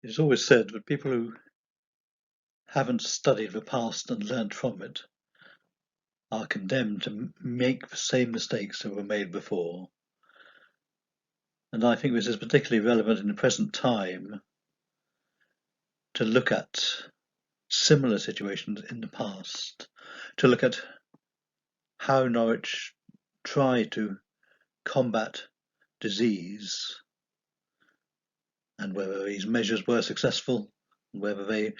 It is always said that people who haven't studied the past and learnt from it are condemned to make the same mistakes that were made before. And I think this is particularly relevant in the present time to look at similar situations in the past, to look at how Norwich tried to combat disease and whether these measures were successful, and whether they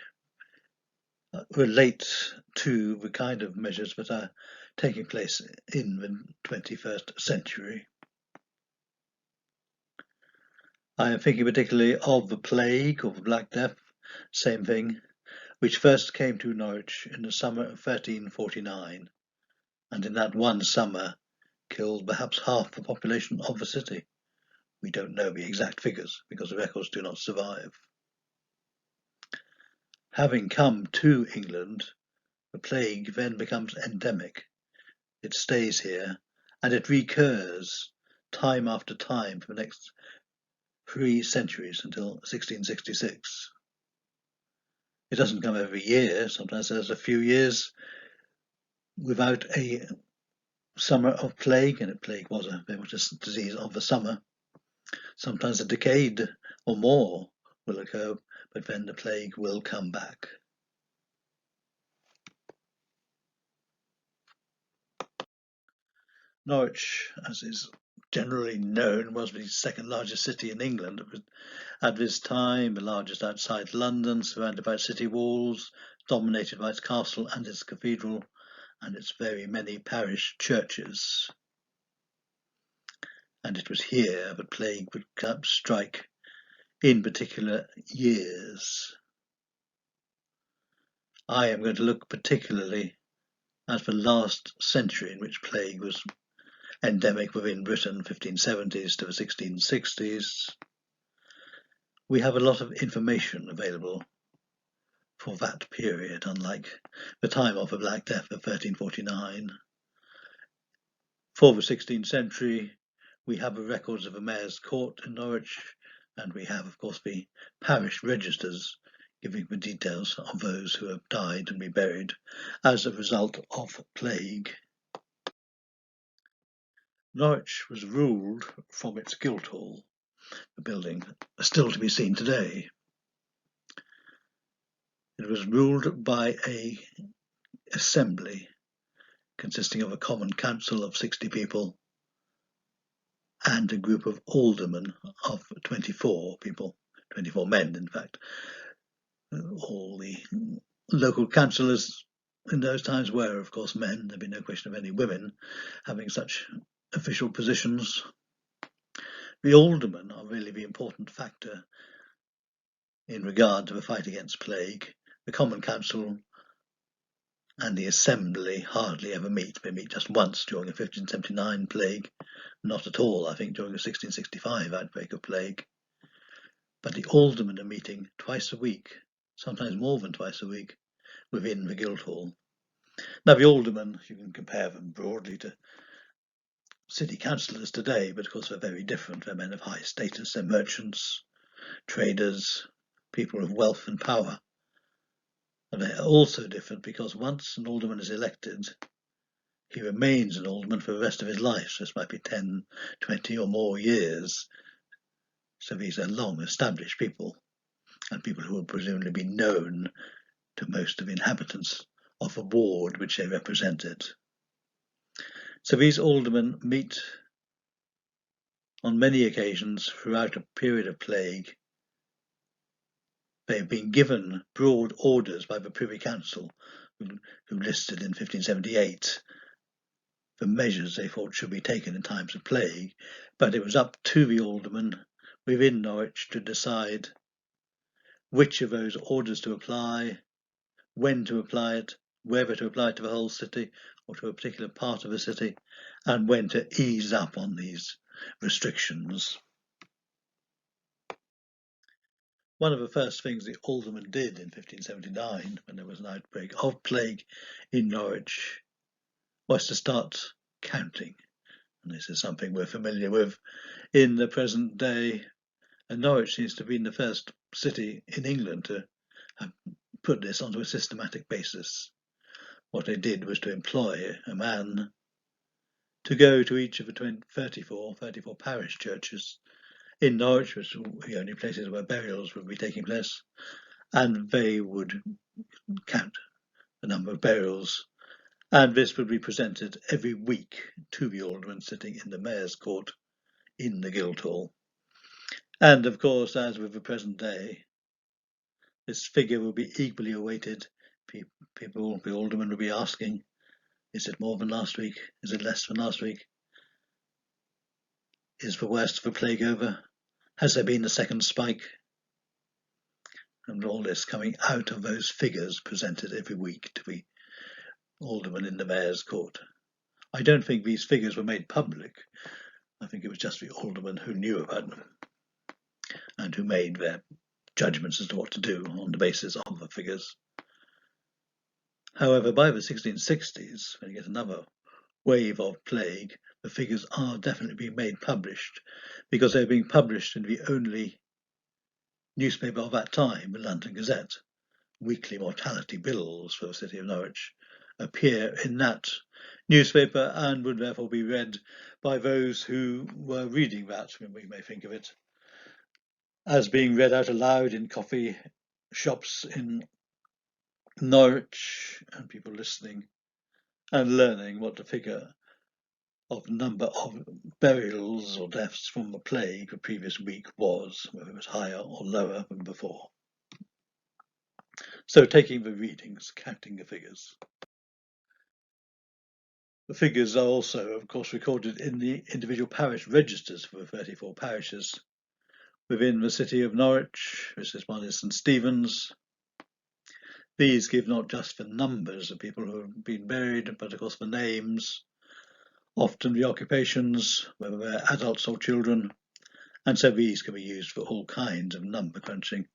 relate to the kind of measures that are taking place in the 21st century. I am thinking particularly of the plague or the Black Death, same thing, which first came to Norwich in the summer of 1349, and in that one summer killed perhaps half the population of the city. We don't know the exact figures because the records do not survive. Having come to England, the plague then becomes endemic. It stays here, and it recurs time after time for the next 3 centuries until 1666. It doesn't come every year. Sometimes there's a few years without a summer of plague, and a plague was very much a disease of the summer. Sometimes a decade or more will occur, but then the plague will come back. Norwich, as is generally known, was the second largest city in England. It was at this time the largest outside London, surrounded by city walls, dominated by its castle and its cathedral, and its very many parish churches. And it was here that plague would strike in particular years. I am going to look particularly at the last century in which plague was endemic within Britain, 1570s to the 1660s. We have a lot of information available for that period, unlike the time of the Black Death of 1349. For the 16th century, we have the records of the mayor's court in Norwich, and we have, of course, the parish registers giving the details of those who have died and been buried as a result of plague. Norwich was ruled from its Guildhall, the building still to be seen today. It was ruled by an assembly consisting of a common council of 60 people and a group of aldermen of 24 people, 24 men in fact. All the local councillors in those times were, of course, men. There'd be no question of any women having such official positions. The aldermen are really the important factor in regard to the fight against plague. The Common Council and the Assembly hardly ever meet. They meet just once during the 1579 plague, not at all, I think, during the 1665 outbreak of plague. But the aldermen are meeting twice a week, sometimes more than twice a week, within the Guildhall. Now, the aldermen, you can compare them broadly to city councillors today, but of course they're very different. They're men of high status, they're merchants, traders, people of wealth and power. And they're also different because once an alderman is elected, he remains an alderman for the rest of his life. So this might be 10, 20 or more years. So these are long established people, and people who will presumably be known to most of the inhabitants of the ward which they represented. So these aldermen meet on many occasions throughout a period of plague. They've been given broad orders by the Privy Council, who listed in 1578 the measures they thought should be taken in times of plague, but it was up to the aldermen within Norwich to decide which of those orders to apply, when to apply it, whether to apply it to the whole city or to a particular part of the city, and when to ease up on these restrictions. One of the first things the aldermen did in 1579, when there was an outbreak of plague in Norwich, was to start counting. And this is something we're familiar with in the present day. And Norwich seems to have been the first city in England to have put this onto a systematic basis. What they did was to employ a man to go to each of the 34 parish churches in Norwich, which were the only places where burials would be taking place, and they would count the number of burials, and this would be presented every week to the alderman sitting in the Mayor's Court in the Guildhall. And of course, as with the present day, this figure will be equally awaited. People, the alderman will be asking, is it more than last week? Is it less than last week? Is the worst of the plague over? Has there been a second spike? And all this coming out of those figures presented every week to the alderman in the Mayor's Court. I don't think these figures were made public. I think it was just the aldermen who knew about them and who made their judgments as to what to do on the basis of the figures. However, by the 1660s, when you get another wave of plague, the figures are definitely being made published, because they're being published in the only newspaper of that time, the London Gazette. Weekly mortality bills for the city of Norwich appear in that newspaper and would therefore be read by those who were reading that. We may think of it as being read out aloud in coffee shops in Norwich, and people listening and learning what the figure of number of burials or deaths from the plague the previous week was, whether it was higher or lower than before. So taking the readings, counting the figures. The figures are also, of course, recorded in the individual parish registers for the 34 parishes within the city of Norwich. This one is St Stephen's. These give not just the numbers of people who have been buried, but of course the names, often the occupations, whether they're adults or children, and so these can be used for all kinds of number crunching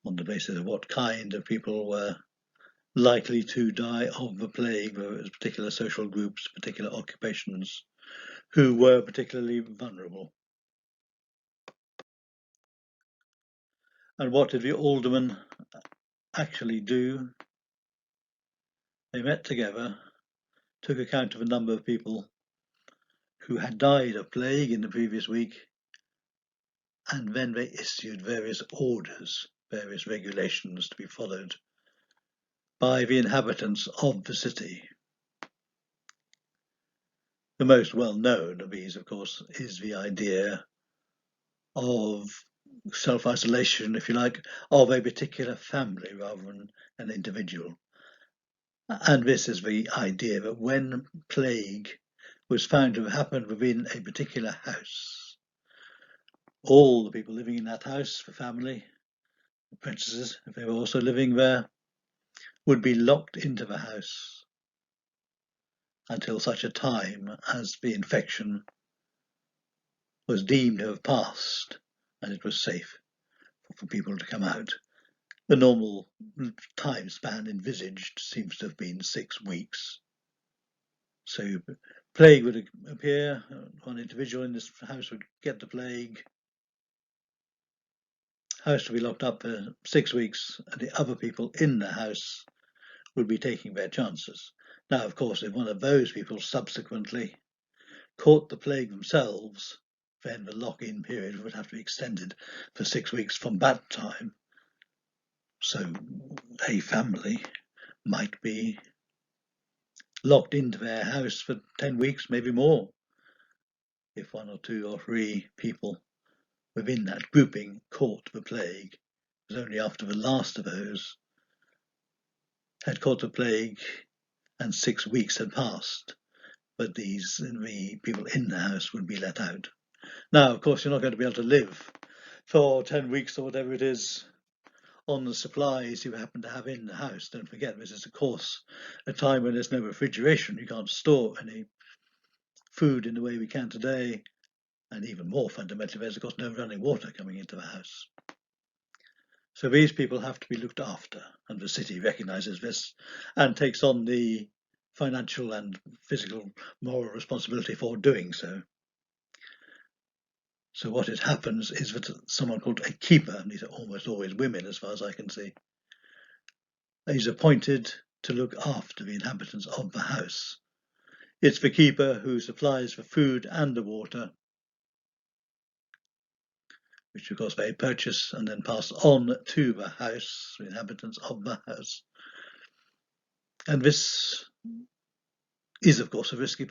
on the basis of what kind of people were likely to die of the plague, whether it was particular social groups, particular occupations, who were particularly vulnerable. And what did the aldermen actually do? They met together, took account of a number of people who had died of plague in the previous week, and then they issued various orders, various regulations to be followed by the inhabitants of the city. The most well-known of these, of course, is the idea of self-isolation, if you like, of a particular family rather than an individual. And this is the idea that when plague was found to have happened within a particular house, all the people living in that house, the family, the princesses, if they were also living there, would be locked into the house until such a time as the infection was deemed to have passed and it was safe for people to come out. The normal time span envisaged seems to have been 6 weeks. So plague would appear, one individual in this house would get the plague, house would be locked up for 6 weeks, and the other people in the house would be taking their chances. Now, of course, if one of those people subsequently caught the plague themselves, then the lock-in period would have to be extended for 6 weeks from that time. So a family might be locked into their house for 10 weeks, maybe more, if 1 or 2 or 3 people within that grouping caught the plague. It was only after the last of those had caught the plague and 6 weeks had passed that the people in the house would be let out. Now, of course, you're not going to be able to live for 10 weeks or whatever it is on the supplies you happen to have in the house. Don't forget, this is, of course, a time when there's no refrigeration. You can't store any food in the way we can today. And even more fundamentally, there's, of course, no running water coming into the house. So these people have to be looked after, and the city recognises this and takes on the financial and physical moral responsibility for doing so. So what it happens is that someone called a keeper, and these are almost always women as far as I can see, is appointed to look after the inhabitants of the house. It's the keeper who supplies the food and the water, which of course they purchase and then pass on to the house, the inhabitants of the house. And this is of course a risky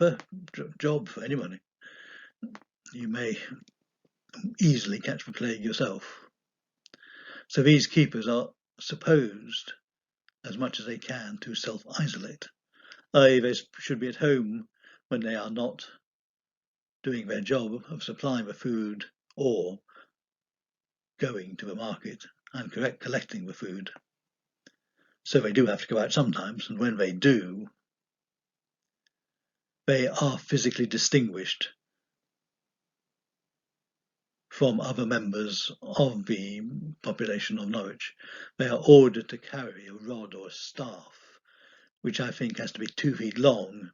job for anyone. You may easily catch the plague yourself. So these keepers are supposed, as much as they can, to self-isolate. I.e., they should be at home when they are not doing their job of supplying the food or going to the market and collecting the food. So they do have to go out sometimes, and when they do, they are physically distinguished from other members of the population of Norwich. They are ordered to carry a rod or a staff, which I think has to be 2 feet long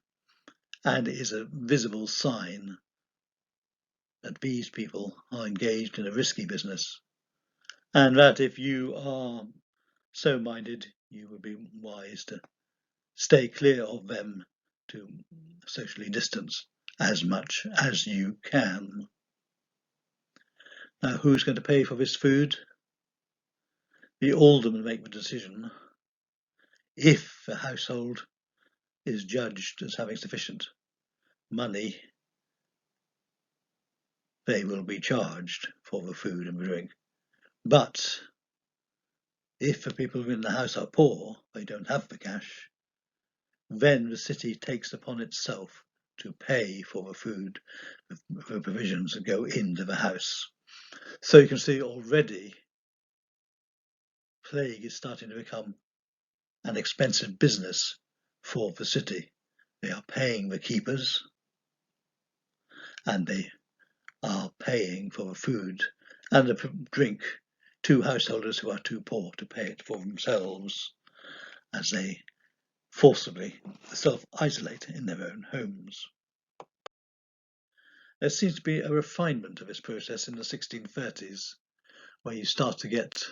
and is a visible sign that these people are engaged in a risky business, and that if you are so minded, you would be wise to stay clear of them, to socially distance as much as you can. Now, who's going to pay for this food? The aldermen make the decision. If the household is judged as having sufficient money, they will be charged for the food and the drink. But if the people in the house are poor, they don't have the cash, then the city takes upon itself to pay for the food, the provisions that go into the house. So you can see already plague is starting to become an expensive business for the city. They are paying the keepers, and they are paying for the food and the drink to householders who are too poor to pay it for themselves, as they forcibly self-isolate in their own homes. There seems to be a refinement of this process in the 1630s, where you start to get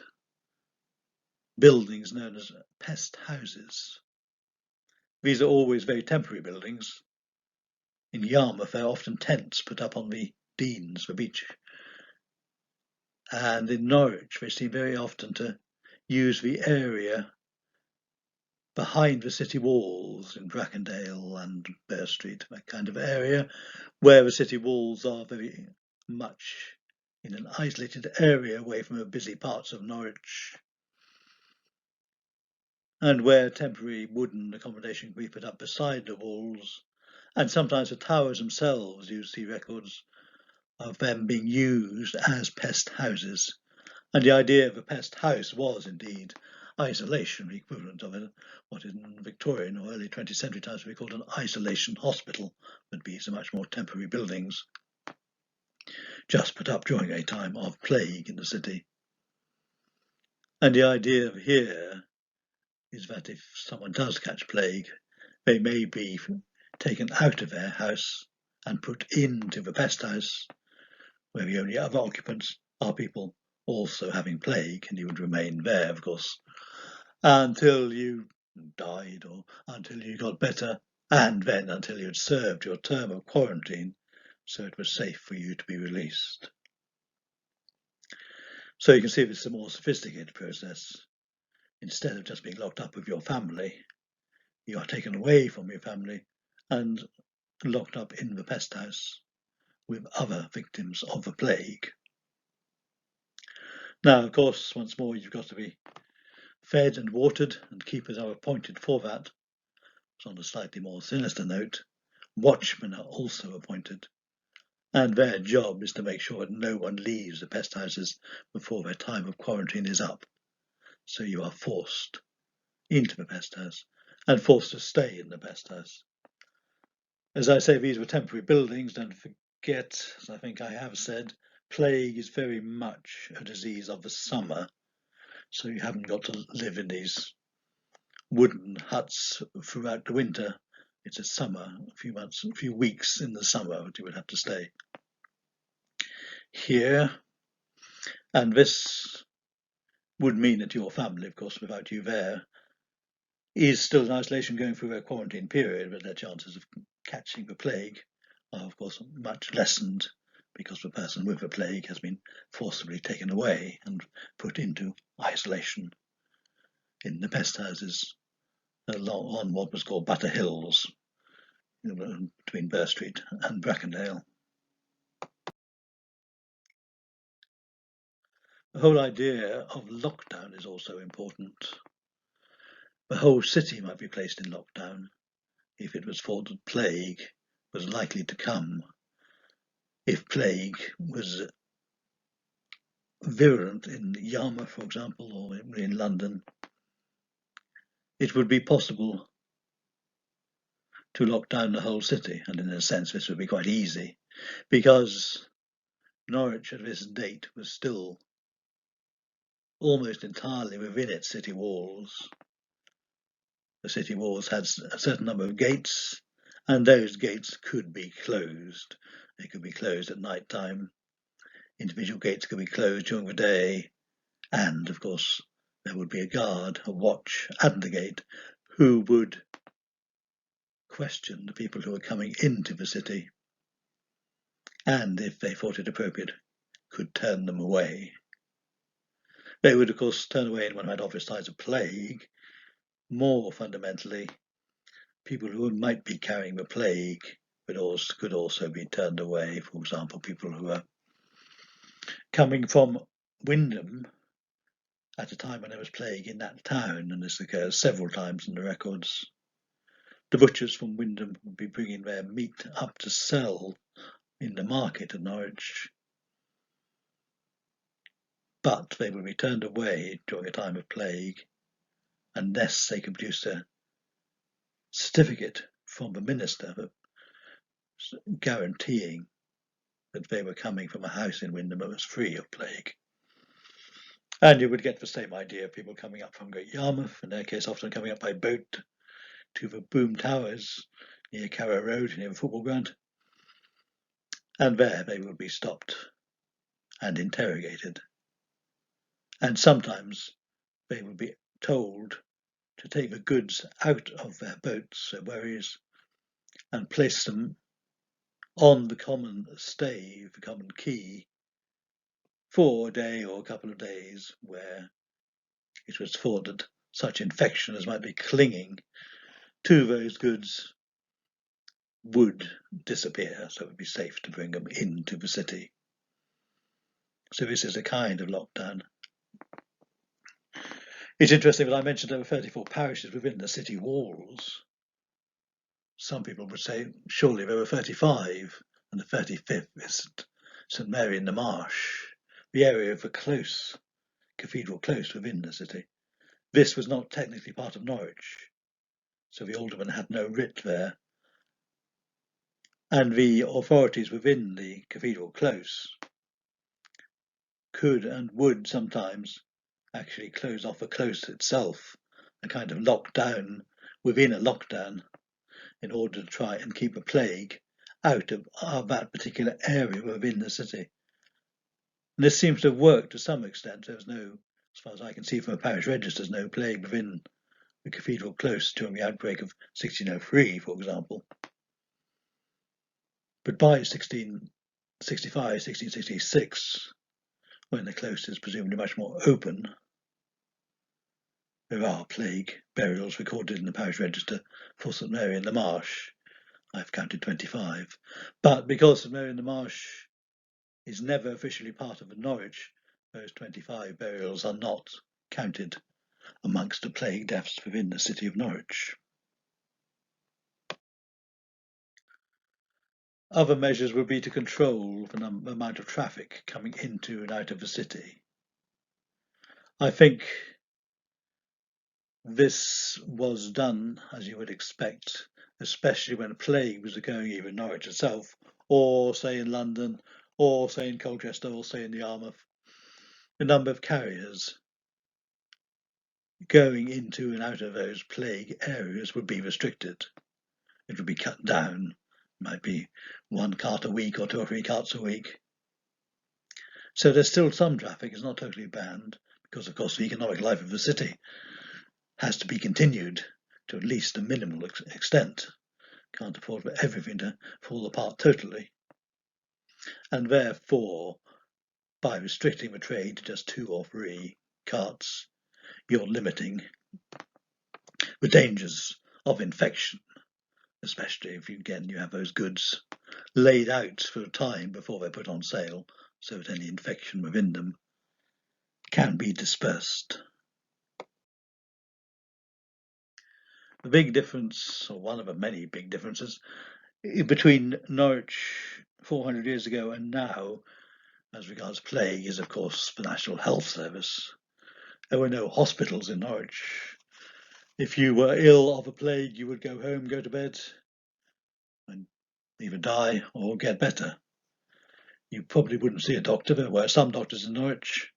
buildings known as pest houses. These are always very temporary buildings. In Yarmouth, there are often tents put up on the Deans, the beach. And in Norwich, they seem very often to use the area behind the city walls in Brackendale and Bear Street, that kind of area, where the city walls are very much in an isolated area away from the busy parts of Norwich, and where temporary wooden accommodation can be put up beside the walls. And sometimes the towers themselves, you see records of them being used as pest houses. And the idea of a pest house was indeed isolation, the equivalent of what in Victorian or early 20th century times would be called an isolation hospital, would be some much more temporary buildings, just put up during a time of plague in the city. And the idea here is that if someone does catch plague, they may be taken out of their house and put into the pest house, where the only other occupants are people also having plague, and you would remain there, of course, until you died or until you got better, and then until you had served your term of quarantine, so it was safe for you to be released. So you can see this is a more sophisticated process. Instead of just being locked up with your family, you are taken away from your family and locked up in the pest house with other victims of the plague. Now, of course, once more, you've got to be fed and watered, and keepers are appointed for that. But on a slightly more sinister note, watchmen are also appointed, and their job is to make sure that no one leaves the pest houses before their time of quarantine is up. So you are forced into the pest house and forced to stay in the pest house. As I say, these were temporary buildings. Don't forget, as I think I have said, plague is very much a disease of the summer. So you haven't got to live in these wooden huts throughout the winter. It's a summer, a few months, a few weeks in the summer that you would have to stay. here, and this would mean that your family, of course, without you there, is still in isolation going through their quarantine period, but their chances of catching the plague are, of course, much lessened because the person with the plague has been forcibly taken away and put into isolation in the pest houses on what was called Butter Hills, between Burr Street and Brackendale. The whole idea of lockdown is also important. The whole city might be placed in lockdown if it was thought that plague was likely to come. If plague was virulent in Yarmouth, for example, or in London, it would be possible to lock down the whole city, and in a sense this would be quite easy, because Norwich at this date was still almost entirely within its city walls. The city walls had a certain number of gates, and those gates could be closed. They could be closed at night time. Individual gates could be closed during the day, and of course there would be a guard, a watch at the gate, who would question the people who were coming into the city, and if they thought it appropriate, could turn them away. They would, of course, turn away anyone who had obvious signs of plague. More fundamentally, people who might be carrying the plague could also be turned away. For example, people who are coming from Wyndham at a time when there was plague in that town, and this occurs several times in the records. The butchers from Wyndham would be bringing their meat up to sell in the market at Norwich, but they would be turned away during a time of plague unless they could produce a certificate from the minister guaranteeing that they were coming from a house in Wyndham that was free of plague. And you would get the same idea of people coming up from Great Yarmouth, in their case often coming up by boat to the Boom Towers near Carrow Road, near the football ground. And there they would be stopped and interrogated. And sometimes they would be told to take the goods out of their boats, their wherries, and place them on the common stave, the common quay, for a day or a couple of days, where it was thought that such infection as might be clinging to those goods would disappear, so it would be safe to bring them into the city. So this is a kind of lockdown. It's interesting that I mentioned there were 34 parishes within the city walls. Some people would say surely there were 35, and the 35th is St Mary in the Marsh, the area of the close, Cathedral Close within the city. This was not technically part of Norwich, so the alderman had no writ there, and the authorities within the Cathedral Close could and would sometimes actually close off the close itself, a kind of lockdown within a lockdown, in order to try and keep the plague out of that particular area within the city. And this seems to have worked to some extent. There's no, as far as I can see from the parish registers, no plague within the Cathedral Close during the outbreak of 1603, for example. But by 1665, 1666, when the close is presumably much more open, there are plague burials recorded in the parish register for St Mary in the Marsh. I've counted 25. But because St Mary in the Marsh is never officially part of the Norwich, those 25 burials are not counted amongst the plague deaths within the city of Norwich. Other measures would be to control the amount of traffic coming into and out of the city. I think this was done, as you would expect, especially when a plague was occurring either in Norwich itself, or say in London, or say in Colchester, or say in Yarmouth. The number of carriers going into and out of those plague areas would be restricted. It would be cut down. It might be one cart a week or two or three carts a week. So there's still some traffic, it's not totally banned, because of course the economic life of the city has to be continued to at least a minimal extent. Can't afford for everything to fall apart totally. And therefore, by restricting the trade to just 2 or 3 carts, you're limiting the dangers of infection, especially if you have those goods laid out for a time before they're put on sale, so that any infection within them can be dispersed. The big difference, or one of the many big differences, between Norwich 400 years ago and now, as regards plague, is of course the National Health Service. There were no hospitals in Norwich. If you were ill of a plague, you would go home, go to bed, and either die or get better. You probably wouldn't see a doctor. There were some doctors in Norwich.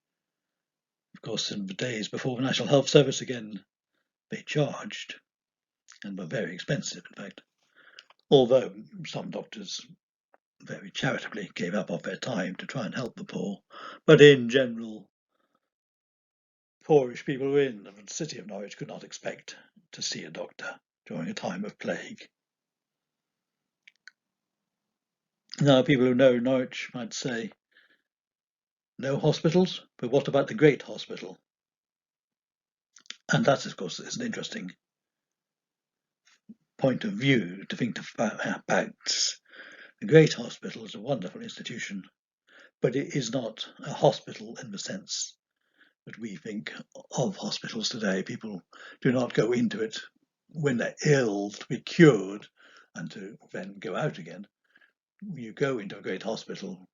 Of course, in the days before the National Health Service, again, they charged and were very expensive, in fact. Although some doctors very charitably gave up of their time to try and help the poor. But in general, poorish people in the city of Norwich could not expect to see a doctor during a time of plague. Now, people who know Norwich might say, no hospitals, but what about the Great Hospital? And that, of course, is an interesting point of view to think about. The Great Hospital is a wonderful institution, but it is not a hospital in the sense that we think of hospitals today. People do not go into it when they're ill to be cured and to then go out again. You go into a great hospital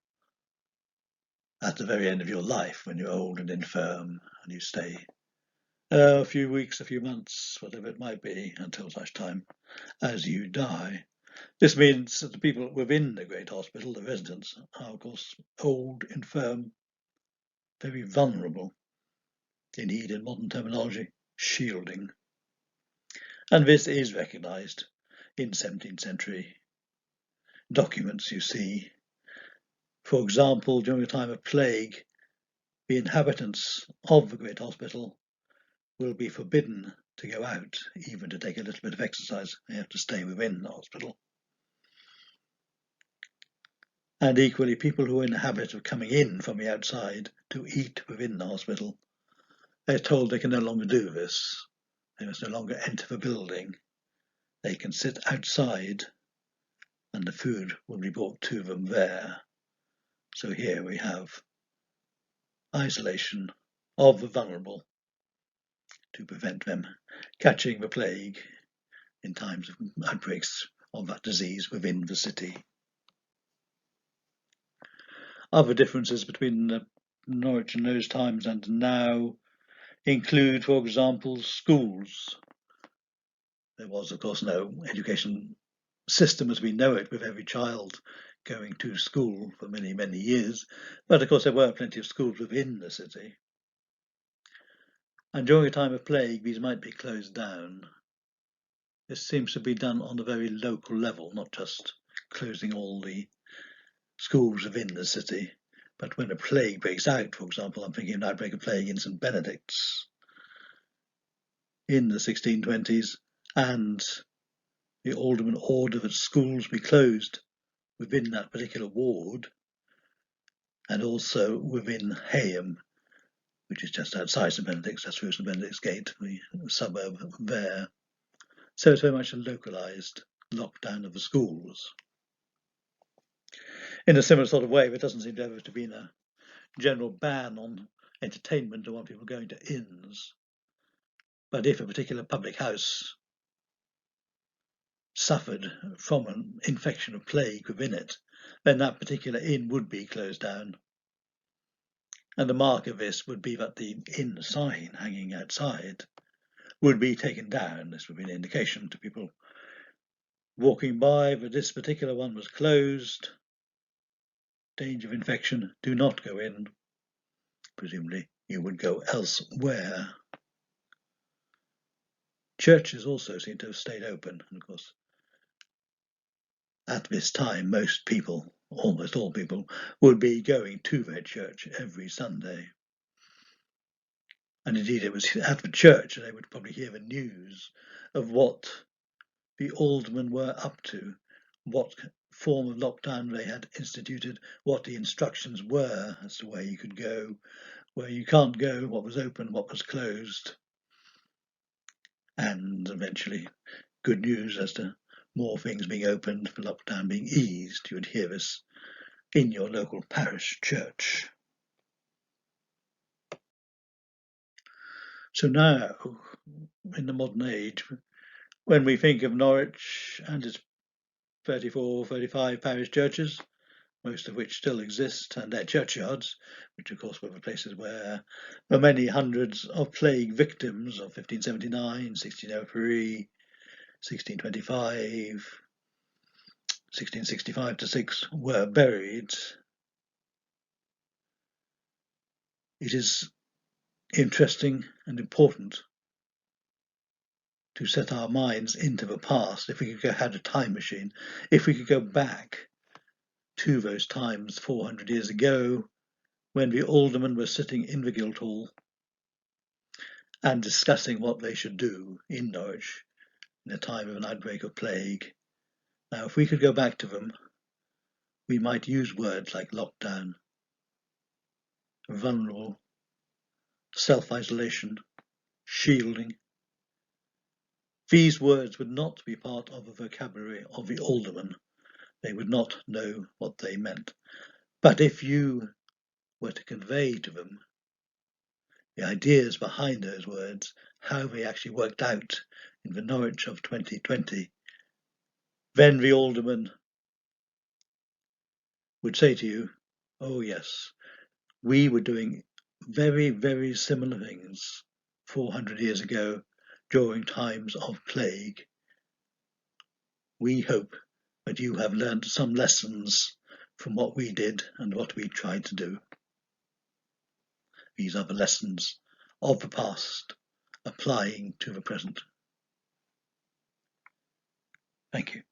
at the very end of your life when you're old and infirm, and you stay a few weeks, a few months, whatever it might be, until such time as you die. This means that the people within the great hospital, the residents, are of course old, infirm, very vulnerable. They need, in modern terminology, shielding. And this is recognised in 17th century documents. You see, for example, during a time of plague, the inhabitants of the great hospital will be forbidden to go out, even to take a little bit of exercise. They have to stay within the hospital. And equally, people who are in the habit of coming in from the outside to eat within the hospital, they're told they can no longer do this. They must no longer enter the building. They can sit outside and the food will be brought to them there. So here we have isolation of the vulnerable to prevent them catching the plague in times of outbreaks of that disease within the city. Other differences between Norwich in those times and now include, for example, schools. There was, of course, no education system as we know it, with every child going to school for many, many years. But of course, there were plenty of schools within the city. And during a time of plague, these might be closed down. This seems to be done on a very local level, not just closing all the schools within the city. But when a plague breaks out, for example, I'm thinking of an outbreak of plague in St. Benedict's in the 1620s, and the alderman ordered that schools be closed within that particular ward, and also within Hayham, which is just outside St. Benedict's, that's through St. Benedict's Gate, the suburb there. So it's very much a localised lockdown of the schools. In a similar sort of way, there doesn't seem to ever to be a general ban on entertainment or on people going to inns. But if a particular public house suffered from an infection of plague within it, then that particular inn would be closed down. And the mark of this would be that the inn sign hanging outside would be taken down. This would be an indication to people walking by that this particular one was closed. Danger of infection, do not go in. Presumably you would go elsewhere. Churches also seem to have stayed open, and of course at this time most people almost all people, would be going to their church every Sunday. And indeed, it was at the church they would probably hear the news of what the aldermen were up to, what form of lockdown they had instituted, what the instructions were as to where you could go, where you can't go, what was open, what was closed, and eventually good news as to more things being opened, the lockdown being eased. You would hear this in your local parish church. So now, in the modern age, when we think of Norwich and its 34, 35 parish churches, most of which still exist, and their churchyards, which of course were the places where the many hundreds of plague victims of 1579, 1603, 1625, 1665 to 6 were buried. It is interesting and important to set our minds into the past. If we could had a time machine, if we could go back to those times 400 years ago, when the aldermen were sitting in the Guildhall and discussing what they should do in Norwich in a time of an outbreak of plague. Now, if we could go back to them, we might use words like lockdown, vulnerable, self-isolation, shielding. These words would not be part of the vocabulary of the aldermen. They would not know what they meant. But if you were to convey to them the ideas behind those words, how they actually worked out in the Norwich of 2020, then the alderman would say to you, oh yes, we were doing very, very similar things 400 years ago during times of plague. We hope that you have learned some lessons from what we did and what we tried to do. These are the lessons of the past applying to the present. Thank you.